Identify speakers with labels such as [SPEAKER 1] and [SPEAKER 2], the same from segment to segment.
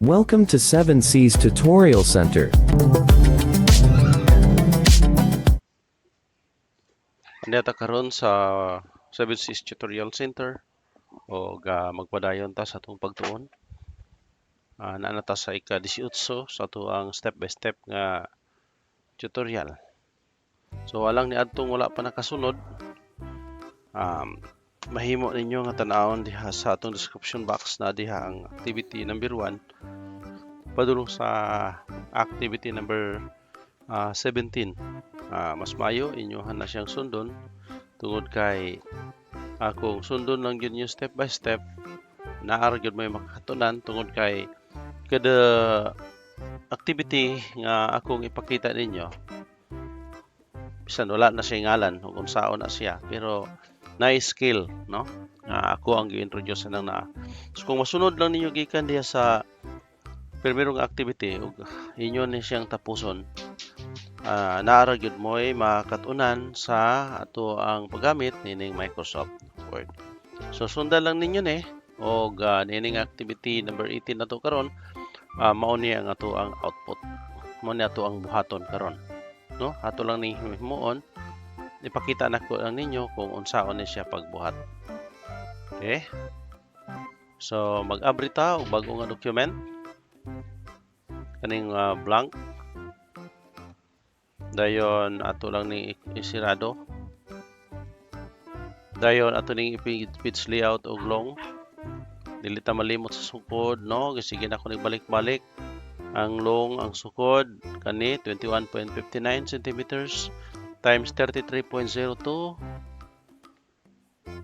[SPEAKER 1] Welcome to 7C's Tutorial Center.
[SPEAKER 2] Neta karon sa 7C's Tutorial Center o magpadayon ta sa atong pagtuon. Naana ta sa ika-18 sa tuang step by step nga tutorial. So walang niadtong wala pa nakasunod. Mahimo ninyo nga tan-awon diha sa atong description box na diha ang activity number 1 padulong sa activity number 17. Mas maayo inyohan na siyang sundon tungod kay kung sundon lang yun yung step by step naara gyud may makatunan tungod kay kada activity nga akong ipakita ninyo bisan wala na siya ngalan kung unsaon na siya pero na skill no ako ang gi-introduce nang na. So kung masunod lang ninyo gikan diha sa primerong activity ug inyo ni siyang tapuson naara gyud mo'y makatunan sa ato ang paggamit nining Microsoft Word. So sundan lang ninyo ni og nining activity number 18 nato karon mao ni ang ato ang output. Mao ni ato ang buhaton karon. No? Ato lang ni himuon ipakita nako lang ninyo kung unsaon ni siya pagbuhat. Okay? So mag-abri ta og bago nga document kaning blank. Dayon ato lang ni isirado. Dayon ato ning page layout og long. Dili ta malimot sa sukod no, sige na ko nagbalik-balik. Ang long ang sukod kani 21.59 centimeters times 33.02.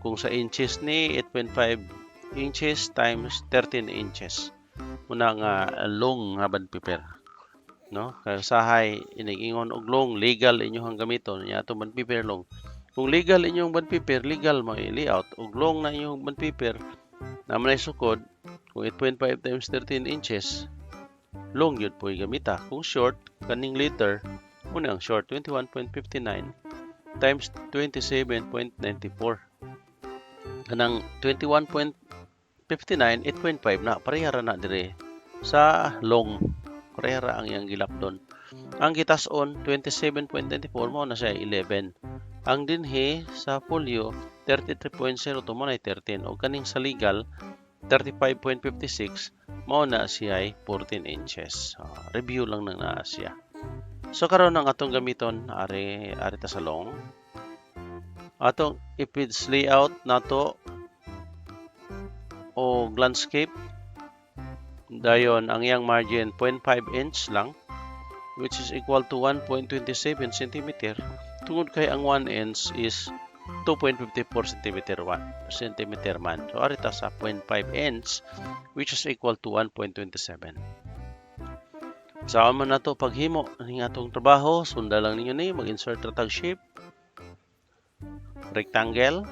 [SPEAKER 2] Kung sa inches ni 8.5 inches times 13 inches. Muna nga long nga band paper. No? Kaya sahay inig-ingon og long legal inyong gamiton nya ato band paper long. Kung legal inyong band paper, legal mo i-layout og long na inyong band paper na manay sukod kung 8.5 times 13 inches long yun po gamita. Kung short kaning letter muna ang short 21.59 times 27.94 kanang 21.59 8.5 na parehara na dire sa long parehara ang iyang gilapdon. Ang gitas-on 27.94 mo na siya 11. Ang dinhi sa folio 33.02 mo na 13 o kaning sa legal 35.56 mo na siya 14 inches. Review lang nang na siya. So karon ang atong gamiton ari ta sa long. Atong i-page layout nato o landscape. Dayon ang iyang margin 0.5 inch lang which is equal to 1.27 cm. Tungod kay ang 1 inch is 2.54 cm man. So ari ta sa 0.5 inch which is equal to 1.27. Sa man nato paghimo ning atong trabaho, sunda lang ninyo ni mag-insert ra tag shape. Rectangle.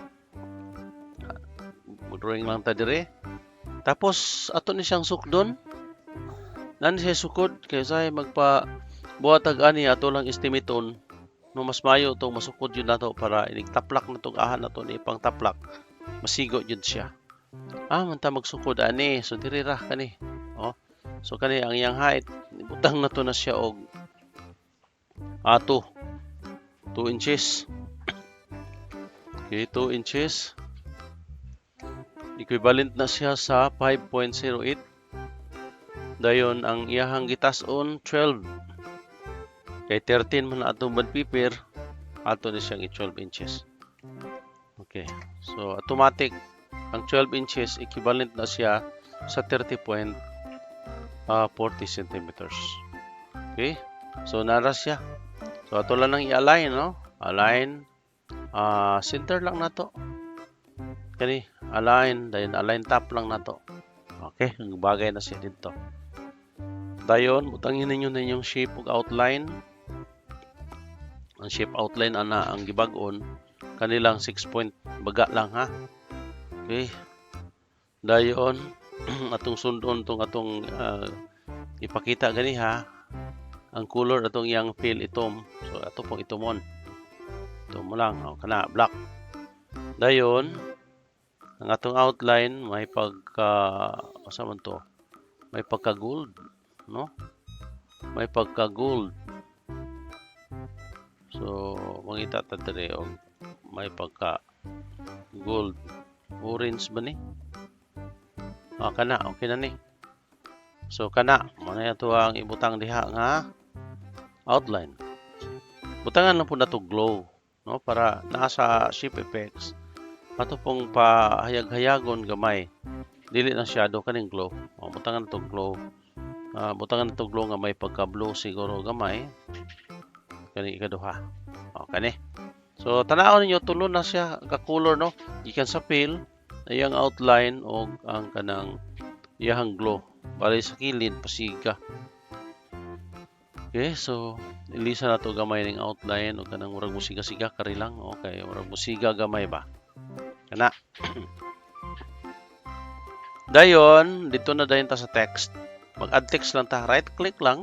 [SPEAKER 2] Drawing lang ta dire. Tapos ato ni siyang sukdon. Nani siya sukod kay say magpa buhatag ani ato lang estimaton no mas mayo tong masukod yun nato para inigtaplak na tong ahan nato ni pang taplak masigo jud siya. Man ta magsukod ani so diri ra kani. So kani ang iyang height ibutang nato na siya og 2 inches. Okay, 2 inches. Equivalent na siya sa 5.08. Dayon ang iyahang gitas-on 12. Kay 13 man atong band paper, ato ni siyang 12 inches. Okay. So automatic ang 12 inches equivalent na siya sa 30.40 centimeters. Okay? So nara siya. So ato lang nang i-align no? Align center lang nato. Kani align, dayon align top lang nato. Okay, ang bagay na siya dito. Dayon butangin ninyo na yung shape ug outline. Ang shape outline ana ang gibag-on kanilang 6 point baga lang ha. Okay. Dayon atong sundon tong atong ipakita gani ha. Ang color atong yang fill itom. So ato pong itomon. Ito mo lang kana black. Dayon ang atong outline may pagka asa man to may pagka-gold, no? May pagka-gold. So, mangita ta diri og may pagka-gold. Orange ba ni? Kana, okay na ni. So, kana, manay ato ang ibutang diha nga outline. Butangan lang po na to glow, no? Para nasa shape effects. Ato pong pahayag-hayagon gamay. Dili na shadow kaning glow. Butangan na to glow. Butangan na to glow nga may pagka-blue siguro gamay. Kani ikaduha. Kani. So, tanaw ninyo tulo na siya ka-color, no? Gikan sa fill, iyang outline o ang kanang iyang glow. Bali sa kilid, pasiga. Okay, so ilisa na to gamay ning outline o kanang murag musiga-siga kari lang. Okay, murag musiga gamay ba? Kana. Dayon, dito na dayon ta sa text. Mag-add text lang ta, right click lang.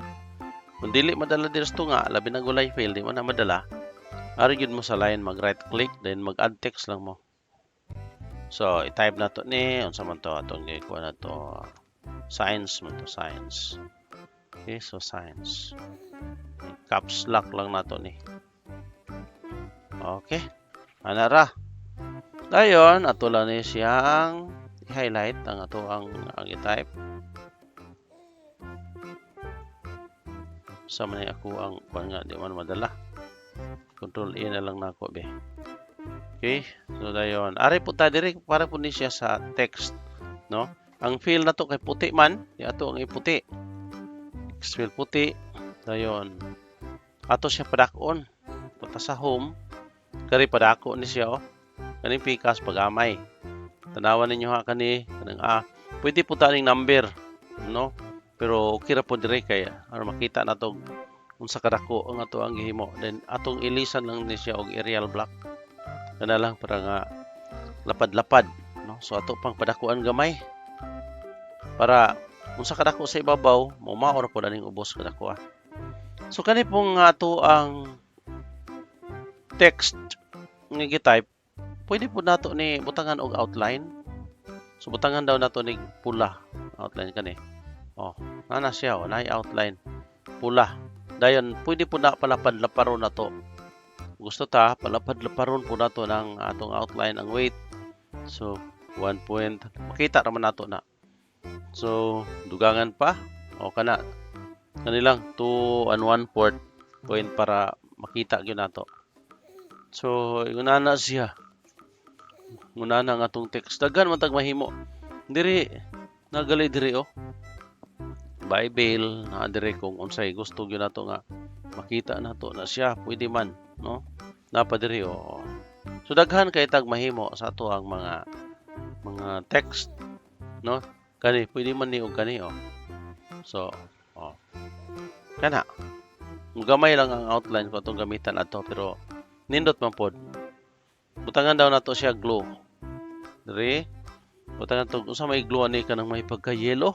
[SPEAKER 2] Kung dili madala diri sa tunga, labi na gulay file, di mo na madala. Ari gyud mo sa line, mag-right click, then mag-add text lang mo. So, i-type na to ni, unsa man to atong gikuha na to. Science man to, science. Okay, so science. Caps lock lang na to ni. Okay. Anara. Dayon, ato lang ni siyang i-highlight ang ato ang i-type. Sa man ako ang kuan nga di man madala. Control A na lang nako be. Okay? So dayon, ari po ta diri para po ni siya sa text, no? Ang fill na to kay puti man, di ato ang iputi. Fill puti. Dayon. Ato siya padakon. Punta sa home. Kari padako ni siya oh. Kaning pikas pagamay. Tanawan ninyo ha kani kanang pwede po ta ning number, no? Pero okay ra po dire kay aron makita nato unsa kadako ang ato ang gihimo. Then atong ilisan lang ni siya og aerial block. Kana lang para nga lapad-lapad, no? So ato pang padakuan gamay. Para unsa kadako sa ibabaw, mao po daning ubos kadako. So kani pong ato ang text nga gi-type, pwede po nato ni butangan og outline. So butangan daw nato ni pula outline kani. Ana siya nay outline pula. Dayon pwede po na palapad-laparon nato. Gusto ta palapad-laparon po nato ng atong outline ang weight. So 1 point makita naman nato na. So dugangan pa kana kanilang 2 and 1/4 point para makita gyud nato. So ingunana siya. Ngunana nga atong text daghan man tag mahimo. Diri nagali diri Bible na diri kung unsay gusto gyud nato nga makita nato na siya pwede man, no? Napa diri So daghan kay tag mahimo sa ato ang mga text, no? Kani pwede man ni og kani So kana gamay lang ang outline ko atong gamitan ato pero nindot man pod. Butangan daw nato siya glow. Diri butangan to unsa may glow ani kanang may pagka yellow.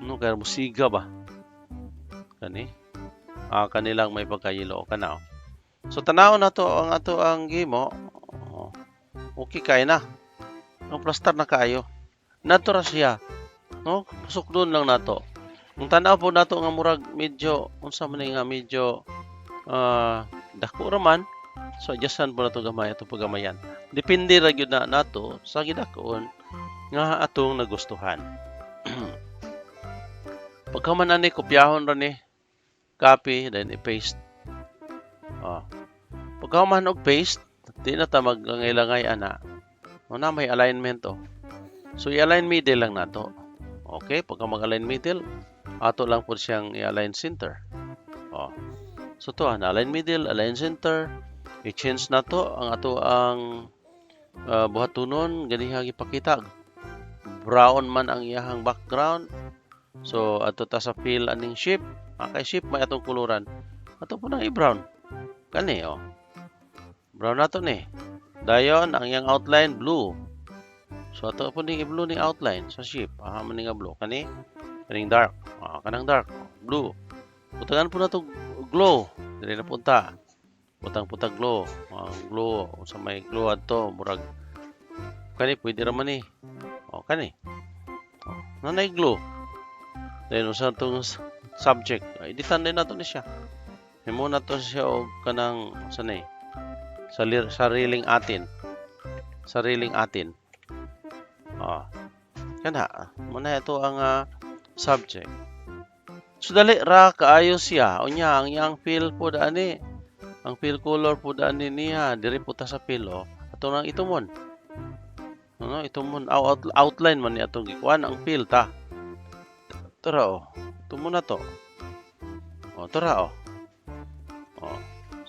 [SPEAKER 2] No kaya musiga ba? Kani? Kanilang may pagka-yellow kana. So tanaw na to ang ato ang gimo. Okay kay na. No plaster na kaayo. Nato ra siya. No, sukdon lang nato. Kung tanaw po nato nga murag medyo unsa man nga medyo dako ra man. So adjustan po nato gamay ato pagamayan. Depende ra gyud na nato sa gidakon nga atong nagustuhan. Pagka man ani kopyahon ra ni copy then i-paste. Pagka man og paste, di na ta maglangay-langay ana. Na may alignment So i-align middle lang nato. Okay, pagka mag-align middle, ato lang po siyang i-align center. So to align middle, align center, i-change nato ang ato ang buhatonon ganiha gipakita. Brown man ang iyahang background. So ato ta sa fill aning shape. Kay shape may atong kuluran. Ato po nang i-brown. Kani brown nato ni. Dayon ang iyang outline blue. So ato po ning i-blue ning outline sa shape. Man nga blue kani. Kaning dark. Kanang dark blue. Butangan po nato glow. Dili na punta. Butang-butang glow. Glow sa may glow adto murag kani pwede ra man ni. Kani. nanay glue. Then usa tong subject, editan din nato ni siya. Himo na to siya og kanang sanay sariling atin. Sariling atin. Kana muna ito ang subject. So dali ra kaayo siya. Unya ang iyang fill pod ani. Ang fill color pod ani niya diri puta sa fill Ato nang itumon. Itumon outline man ni atong gikuan ang fill ta. Tara tumon na to. Tara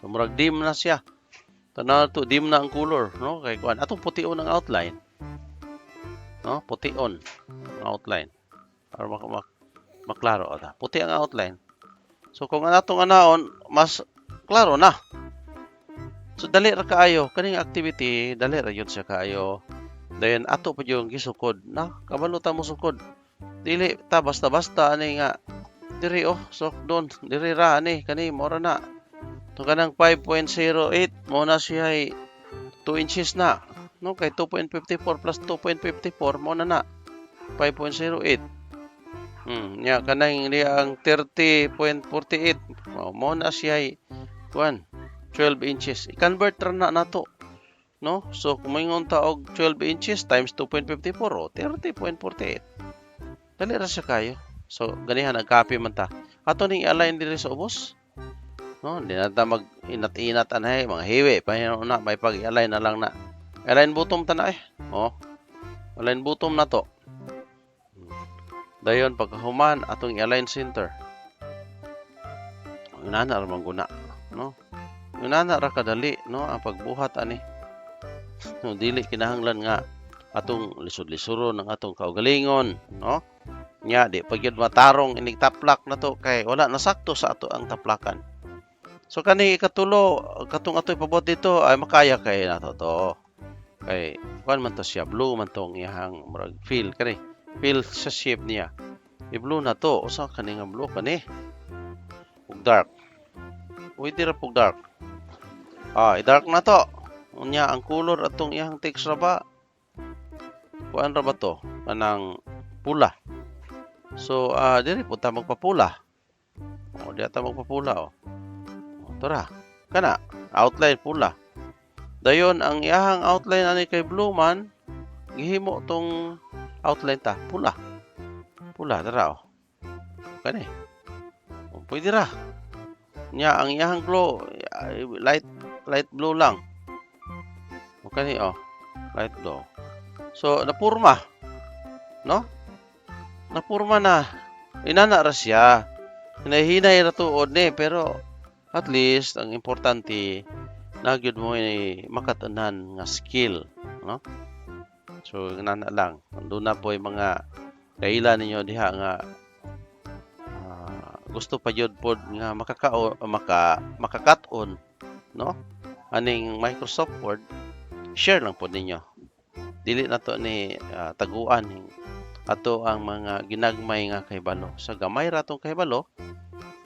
[SPEAKER 2] So murag dim na siya. Tanaw to dim na ang color, no? Kay kuan atong pution ang outline. No? Pution ang outline. Para maklaro ata. Puti ang outline. So kung atong anaon mas klaro na. So dali ra kaayo kaning activity, dali ra yun siya kaayo. Then ato pa yung gisukod na kabalo ta mo sukod. Dili ta basta-basta ani nga diri so doon diri ra ani kani mora na. To kanang 5.08 mo na siya ay 2 inches na. No kay 2.54 plus 2.54 mo na 5.08. Nya kanang ang 30.48 mo na siya ay 12 inches. I-convert ra na nato. No? So kung moingon ta og 12 inches times 2.54 30.48. Dali ra siya kayo. So ganihan nag-copy man ta. Ato ning i-align diri sa ubos. No, di na ta mag-inat-inat anay mga hiwi pa na may pag-align na lang na. Align bottom ta na align bottom na to. Dayon pagkahuman atong i-align center. Inana ra mangguna, no? Inana ra kadali, no, ang pagbuhat ani. No, dili kinahanglan nga atong lisod-lisuro ng atong kaugalingon, no? Nya di pagyud matarong inig taplak na to kay wala nasakto sa ato ang taplakan. So kani ikatulo katong atoy pabot dito ay makaya kay nato to. Kay kuan man to siya blue man tong iyang murag feel kani. Feel sa shape niya. I-blue na to. Usa kani nga blue kani. Ug dark. Pwede ra pug dark. I-dark na to. Unya ang color atong iyang text ra ba? Kuan ra ba to? Kanang pula. So diri po ta magpapula. Di ata magpapula Tara. Kana outline pula. Dayon ang iyang outline ani kay blue man gihimo tong outline ta pula. Pula tara Kani. Pwede ra. Nya ang iyang glow light blue lang. Kani light blue. So napurma. No? Napurma na. Inana ra siya. Hinahinay ra tuod ni pero at least ang importante nagyud mo ni makatanan nga skill, no? So nana lang. Andun na po yung mga kailan ninyo diha nga gusto pa yun po nga makakaton, no? Aning Microsoft Word, share lang po ninyo. Dili na to ni taguan ato ang mga ginagmay nga kahibalo. Sa gamay ra tong kahibalo,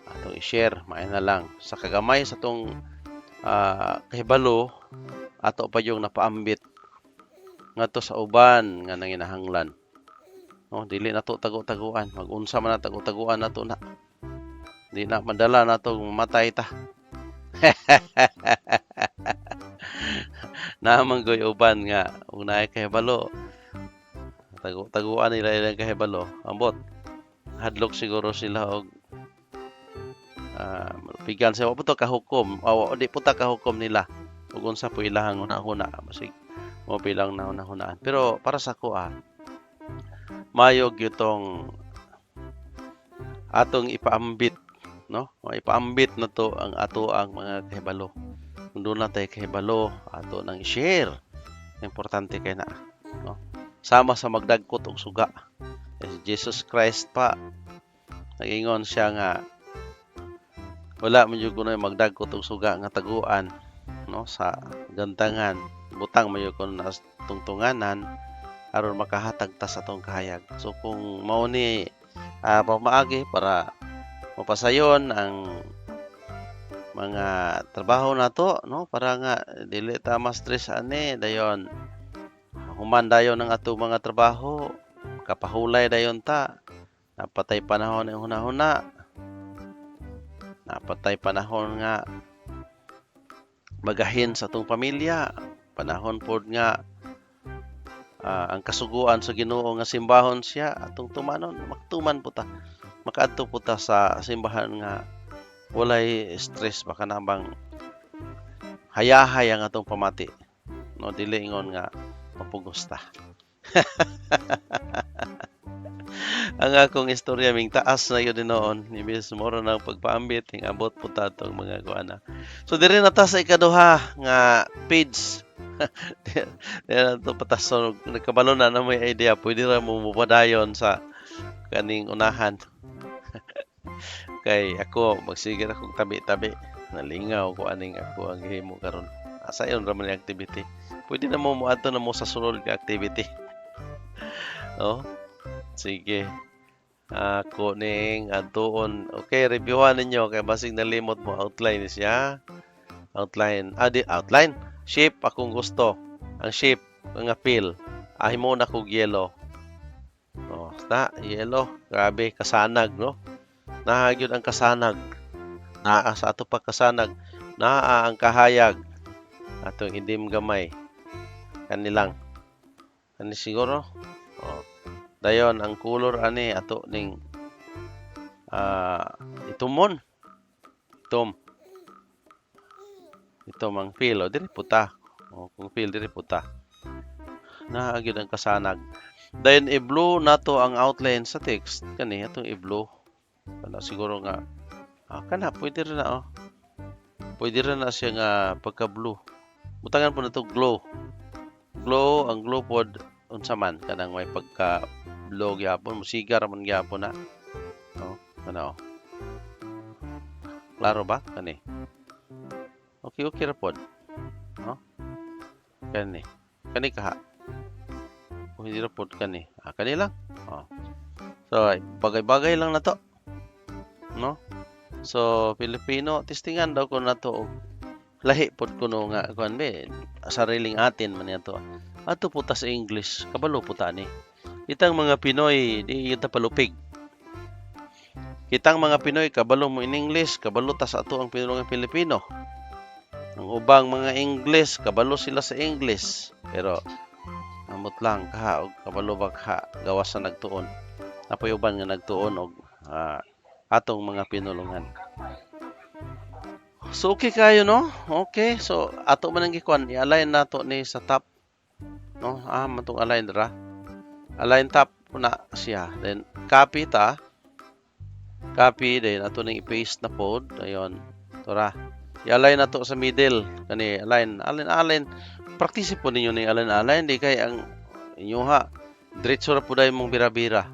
[SPEAKER 2] atong i-share, maay na lang. Sa kagamay sa tong kahibalo, ato pa yung napaambit ngadto sa uban nga nanginahanglan. No, dili na to tagu-taguan. Mag-unsa man na tagu-taguan nato na. Di na madala na to mamatay ta. Naman goy uban nga unay kahibalo. Taguan nila ilang kahibalo. Ambot. Hadlok siguro sila og pigan sa wa to kahukom. Di po ta kahukom nila. Ug unsa po ilahang una-una basig mo bilang na una-unaan. Pero para sa ko mayog yutong atong ipaambit, no? Ipaambit na to ang ato ang mga kahibalo. Kung doon na tayo kahibalo, ato nang i-share. Importante kay na, no? Sama sa magdagkot og suga. Si Jesus Christ pa nagingon siya nga wala man jud kuno magdagkot og suga nga taguan, no, sa gantangan. Butang mayo kuno na tungtunganan aron makahatag ta sa atong kahayag. So kung mao ni pamaagi para mapasayon ang mga trabaho nato, no, para nga dili ta ma-stress ani dayon human dayon ang ato mga trabaho makapahulay dayon ta. Napatay panahon ng hunahuna. Napatay panahon nga magahin sa atong pamilya. Panahon pod nga ang kasuguan sa Ginoo nga simbahon siya atong tumanon, maktuman po ta. Makaadto po ta sa simbahan nga walay stress baka nabang hayahay ang atong pamati. No, dili ingon nga mapugos ta. Ang akong istorya ming taas na yun din noon. Ibig moro ng pagpaambit, ing abot po ta itong mga kuana. So, diri na ta sa ikaduha nga page. Diri na ito patas. So, nagkabalo na na may idea. Pwede na mo mupadayon sa kaning unahan. Kay ako, magsigir akong tabi-tabi. Nalingaw ko aning ako ang himo karon. Asa yun raman yung activity. Pwede na mo muadto na mo sa sunod nga activity. Oh, sige. Ako ning adtuon. Okay, reviewan ninyo kay basig nalimot mo outline siya. Outline. Outline. Shape akong gusto. Ang shape nga feel. Ahimo na kog yellow. Oh, yellow. Grabe kasanag, no? Nahagyod ang kasanag. Naa sa ato pa kasanag. Naa ang kahayag. Atong indim gamay. Kanilang. Kani siguro. Oh. Dayon ang color ani ato ning itumon. Itom ang feel diri puta. Kung feel diri puta. Naagid ang kasanag. Dayon i-blue nato ang outline sa text kani atong i-blue. Kana siguro nga kana pwede rin na Pwede rin na siya nga pagka-blue. Butangan po na to glow. Ang glow pod unsa man kanang may pagka blue gyapon, musigar man gyapon na. Ano? Klaro ba kani? Okay ra pod. Kani kaha. Hindi ra pod kani. Kani lang. So, bagay-bagay lang na to. No? So, Filipino, testingan daw ko na to. Lahi pod kuno nga kuan be sariling atin man yato. Ato po ta sa English, kabalo po ta ni. Kitang mga Pinoy, di yun ta palupig. Kitang mga Pinoy, kabalo mo in English, kabalo ta sa ato ang pinulong Pilipino. Ang ubang mga English, kabalo sila sa English. Pero, amot lang, kaha, og kabalo ba kaha, gawas na nagtuon. Napayuban nga nagtuon, og atong mga pinulungan. So, okay kayo, no? Okay, so, ato man ang gikuan, i-align nato ni sa top. No? Matong align dira. Align top na siya. Then, copy ta. Copy, then ato nang i-paste na pod. Ayun. Tora. I-align nato sa middle. Kani, align. Practice po ninyo ni align. Di kay ang inyo ha. Diretso ra po dahil mong bira-bira.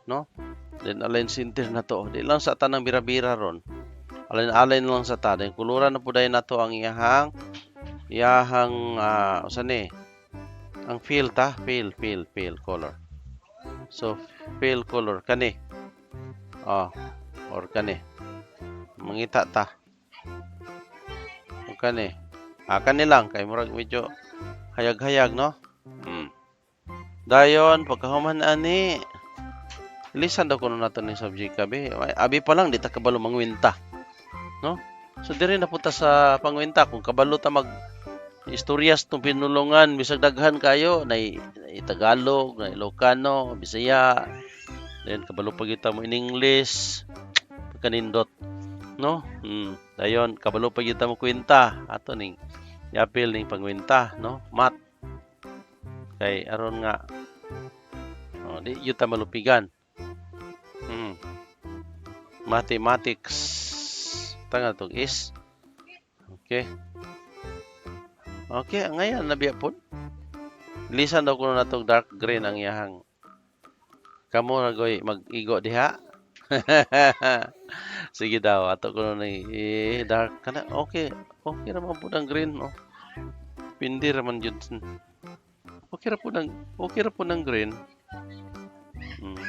[SPEAKER 2] No? Then, align center na to. Di lang sa tanang bira-bira ron. Align lang sa ta. Then, kuluran na po dahil na to ang iyahang ang fill ta. Fill color. So, fill color. Kani. Or kani. Mangita ta. O kani. Kani lang. Kay murag medyo hayag-hayag, no? Dayon, pagkahuman ani. Lisan daw kuno nato ni subject kabe. Abi pa lang, di ta kabalo mangwinta. No? So, diri na punta sa pangwinta. Kung kabalo ta istoryas tong pinulungan, bisag daghan kayo, na Tagalog, na Ilocano, Bisaya, then kabalo pa kita mo in English, pagkanindot, no? Dayon, kabalo pa kita mo kwenta, ato ning yapil ning pangwinta, no? Math. Kay aron nga, di yuta malupigan. Mathematics, tanga tong is. Okay, ngayon nabiya po. Lisan daw kuno natong dark green ang iyahang. Kamo nagoy mag-igo diha. Sige daw, ato kuno ni dark kana. Okay ra man pud ang green, no. Pindi ra man jud. Okay ra pud ang green.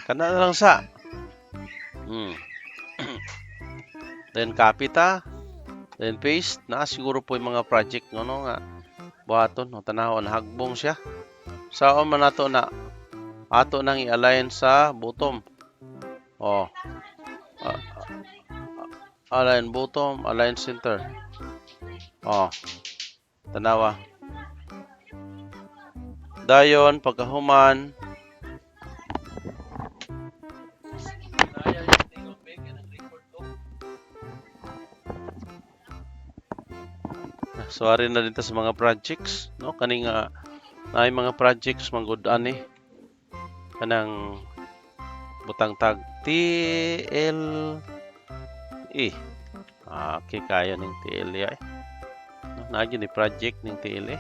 [SPEAKER 2] Kana na lang sa. Then copy ta. Then paste na siguro po yung mga project nga buhaton o tanahon hagbong siya. Saon man nato na Ato nang i-align sa bottom. Oh, a- align bottom, align center. Oh, tanawa. Dayon pagkahuman, sorry na dito sa mga projects, no? Kaning ay mga projects manggod ani kanang butang tag TLE. Okay kaya ning TLE ay. No, naagi ni project ning TLE.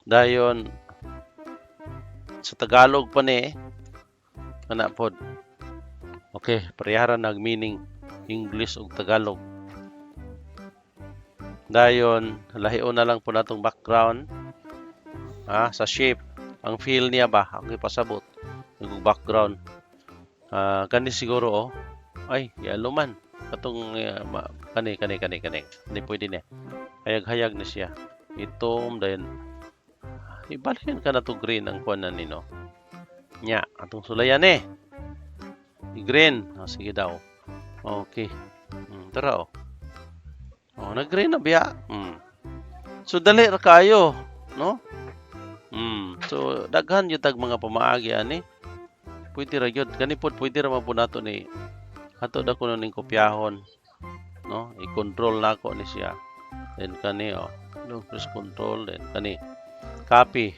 [SPEAKER 2] Dayon sa Tagalog pa ni kana pod. Okay, pareharan nag meaning English ug Tagalog. Dayon lahion na lang po natong background sa shape. Ang feel niya ba ang ipasabot yung background. Kani siguro ay yellow man katong kani hindi pwede niya. Hayag-hayag na siya. Itom dayon ibalikan ka na to green ang kuan na nino. Nya atong sulayan green. Sige daw. Okay. Tara nag-green na biya. So dali ra kayo, no? So daghan yung tag mga pamaagi ani. Pwede ra gyud kani pod pwede ra man po nato ni ato da kuno ning kopyahon, no? I-control nako ni siya. Then kani no press control then kani copy.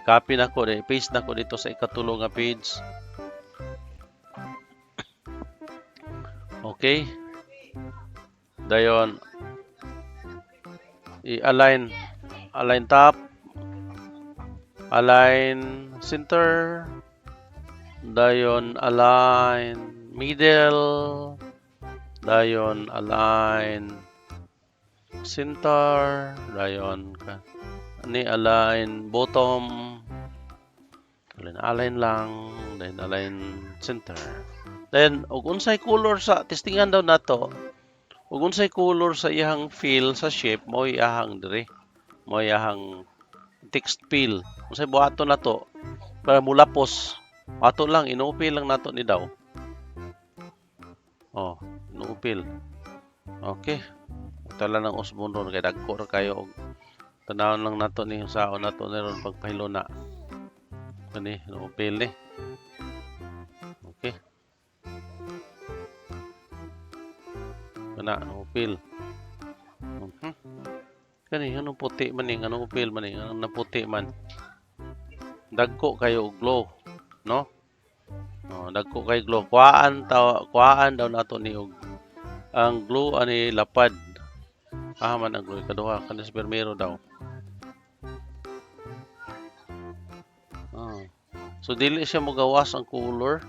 [SPEAKER 2] Copy nako paste nako dito sa ikatulo nga page. Okay. Dayon i-align top, align center, dayon align middle, dayon align center, dayon align bottom, align lang, then align center. Then ug unsay color sa testingan daw nato. Ug unsay color sa iyang fill sa shape mo iyahang dire. Mo iyahang text fill. Unsay buhaton nato para mulapos. Ato lang inuupil lang nato ni daw. Inuupil. Okay. Tala ng usbon ron kay dagko ra kayo og tanawon lang nato ni saon nato ni ron pagpahilo na. Kani inuupil ni. Okay. Kana upil. Kani anong puti man ning anong upil man ning anong naputi man. Dagko kayo og glow, no? Dagko kay glow. Kuhaan daw nato ni og ang glow ani lapad. Man ang glow kaduha kanis permero daw. So dili siya mogawas ang color.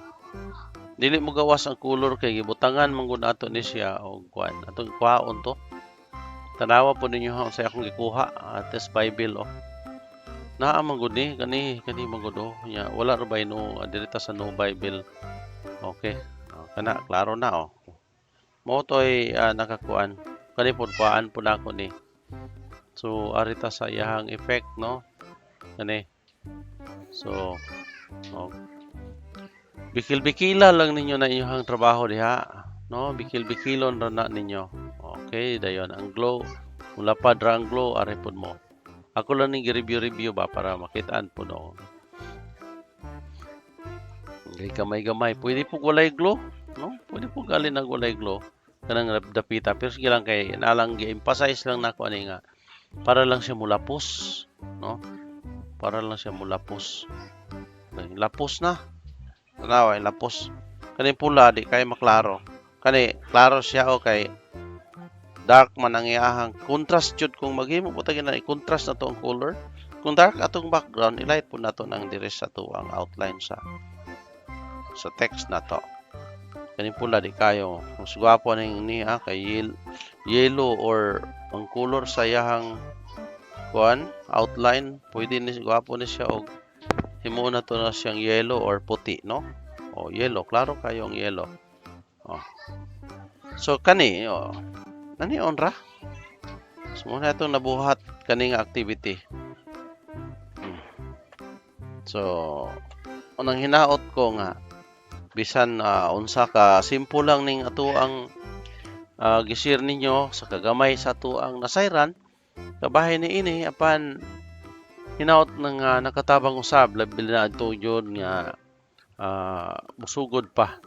[SPEAKER 2] Dili mo gawas ang color kay gibutangan man gud ato ni siya og kuan. Atong kuhaon to. Tanawa po ninyo sa akong gikuha test Bible Naa man gud ni kani man gud nya wala ra bay no direta sa no Bible. Okay. Kana klaro na Mo toy nakakuan. Kani pod kuan po nako ni. So arita sa iyahang effect no. Kani. So bikil-bikila lang ninyo na inyong trabaho diha, no? Bikil-bikilon ra na ninyo. Okay, dayon ang glow, mulapad ra ang glow are pod mo. Ako lang ning review ba para makitaan po no. Okay, gamay-gamay. Pwede po walay glow, no? Pwede po galin ang walay glow. Kanang dapita pero sige lang kay nalang gi-emphasize lang nako ani nga para lang siya mulapos, no? Para lang siya mulapos. Okay, lapos na. Tanawa lapos. Kani pula di kay maklaro. Kani klaro siya kay dark man ang iyahang contrast jud kung maghimo po tagi na i-contrast na to ang color. Kung dark atong background, i-light po nato nang dire sa to ang outline sa text na to. Kani pula di kayo. Mas gwapo ning niya kay yellow or ang color sa iyahang kuan outline, pwede ni gwapo ni siya og himo na to na siyang yellow or puti, no? Yellow. Klaro kayo ang yellow. So, kani, nani onra? So, muna itong nabuhat kaning activity. So unang hinaot ko nga bisan unsa ka simple lang ning ato ang gisir ninyo sa kagamay sa ato ang nasayran kabahin ni ini apan hinaot nang nakatabang usab labi na adto yun nga musugod pa.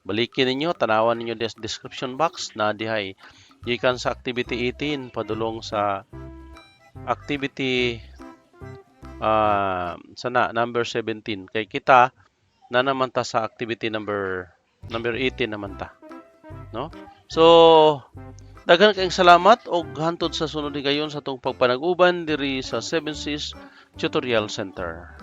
[SPEAKER 2] Balikin ninyo, tanawan ninyo des description box na dihay gikan sa activity 18 padulong sa activity number 17 kay kita na naman ta sa activity number 18 naman ta, no? So daghan kayong salamat og hantod sa sunod gayon sa tong pagpanag-uban diri sa 7 Seas Tutorial Center.